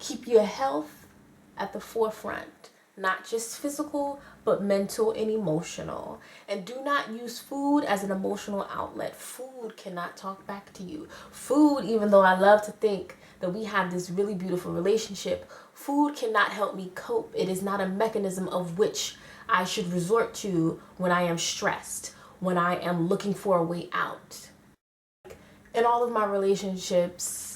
Keep your health at the forefront, not just physical, but mental and emotional. And do not use food as an emotional outlet. Food cannot talk back to you. Food, even though I love to think that we have this really beautiful relationship, food cannot help me cope. It is not a mechanism of which I should resort to when I am stressed, when I am looking for a way out. In all of my relationships,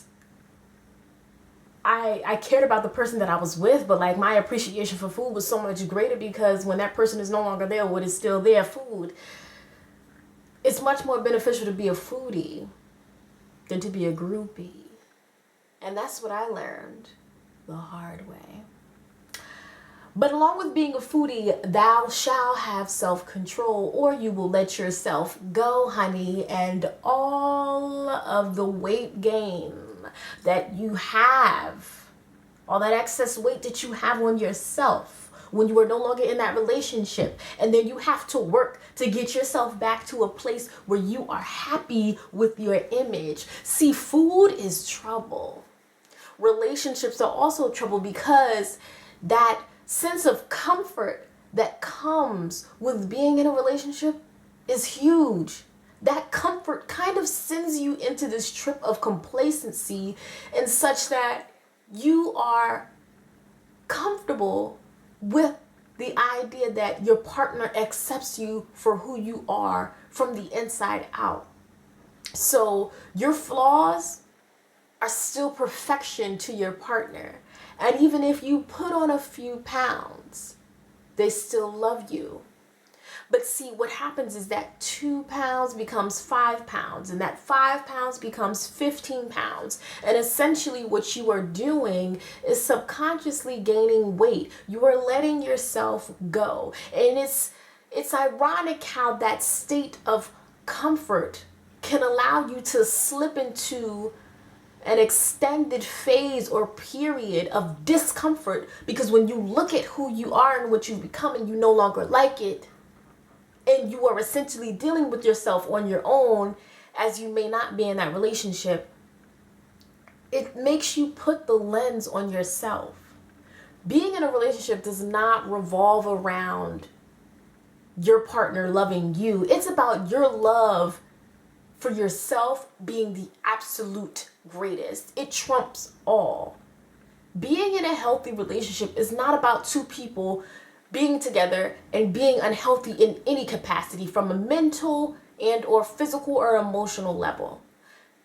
I cared about the person that I was with, but like my appreciation for food was so much greater because when that person is no longer there, what is still there, food. It's much more beneficial to be a foodie than to be a groupie. And that's what I learned the hard way. But along with being a foodie, thou shalt have self-control, or you will let yourself go, honey, and all of the weight gain that you have, all that excess weight that you have on yourself when you are no longer in that relationship, and then you have to work to get yourself back to a place where you are happy with your image. See, food is trouble. Relationships are also trouble because that sense of comfort that comes with being in a relationship is huge. That comfort kind of sends you into this trip of complacency and such that you are comfortable with the idea that your partner accepts you for who you are from the inside out. So your flaws are still perfection to your partner. And even if you put on a few pounds, they still love you. But see, what happens is that 2 pounds becomes 5 pounds, and that 5 pounds becomes 15 pounds. And essentially what you are doing is subconsciously gaining weight. You are letting yourself go. And it's ironic how that state of comfort can allow you to slip into an extended phase or period of discomfort, because when you look at who you are and what you've become and you no longer like it, and you are essentially dealing with yourself on your own as you may not be in that relationship, it makes you put the lens on yourself. Being in a relationship does not revolve around your partner loving you. It's about your love for yourself being the absolute greatest. It trumps all. Being in a healthy relationship is not about two people being together and being unhealthy in any capacity from a mental and or physical or emotional level.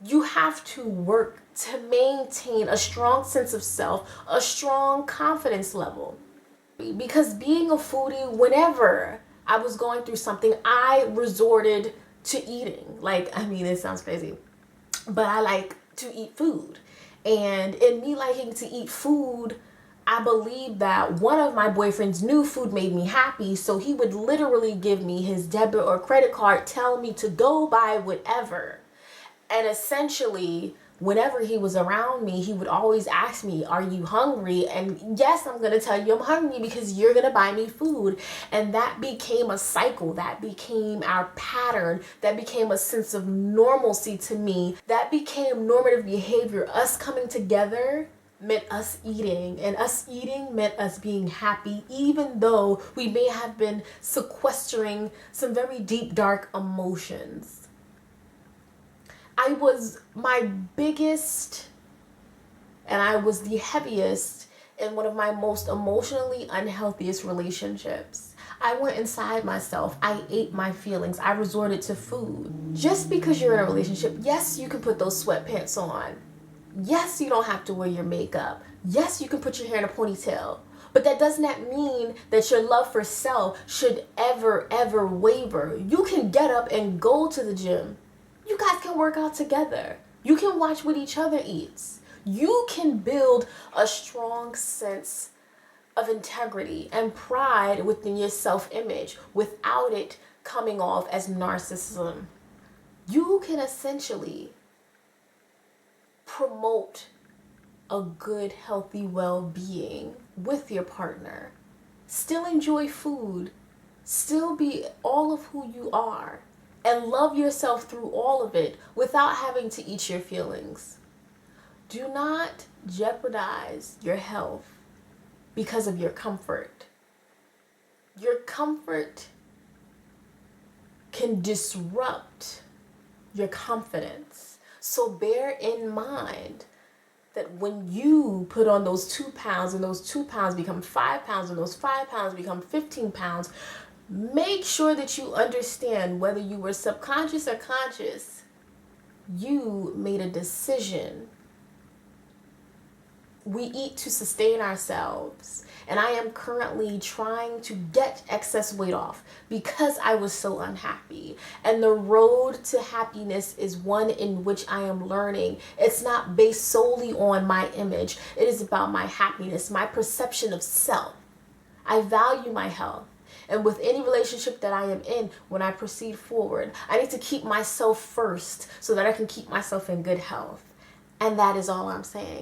You have to work to maintain a strong sense of self, a strong confidence level. Because being a foodie, whenever I was going through something, I resorted to eating. It sounds crazy, but I like to eat food. And in me liking to eat food, I believe that one of my boyfriends knew food made me happy, so he would literally give me his debit or credit card, tell me to go buy whatever. And essentially, whenever he was around me, he would always ask me, are you hungry? And yes, I'm going to tell you I'm hungry because you're going to buy me food. And that became a cycle. That became our pattern. That became a sense of normalcy to me. That became normative behavior. Us coming together meant us eating, and us eating meant us being happy, even though we may have been sequestering some very deep, dark emotions. I was my biggest and I was the heaviest in one of my most emotionally unhealthiest relationships. I went inside myself. I ate my feelings. I resorted to food. Just because you're in a relationship, yes, you can put those sweatpants on. Yes, you don't have to wear your makeup. Yes, you can put your hair in a ponytail. But that does not mean that your love for self should ever waver. You can get up and go to the gym. You guys can work out together. You can watch what each other eats. You can build a strong sense of integrity and pride within your self-image without it coming off as narcissism. You can essentially promote a good, healthy well-being with your partner. Still enjoy food. Still be all of who you are. And love yourself through all of it without having to eat your feelings. Do not jeopardize your health because of your comfort. Your comfort can disrupt your confidence. So bear in mind that when you put on those 2 pounds and those 2 pounds become 5 pounds and those 5 pounds become 15 pounds, make sure that you understand, whether you were subconscious or conscious, you made a decision. We eat to sustain ourselves, and I am currently trying to get excess weight off because I was so unhappy. And the road to happiness is one in which I am learning. It's not based solely on my image. It is about my happiness, my perception of self. I value my health. And with any relationship that I am in, when I proceed forward, I need to keep myself first so that I can keep myself in good health. And that is all I'm saying.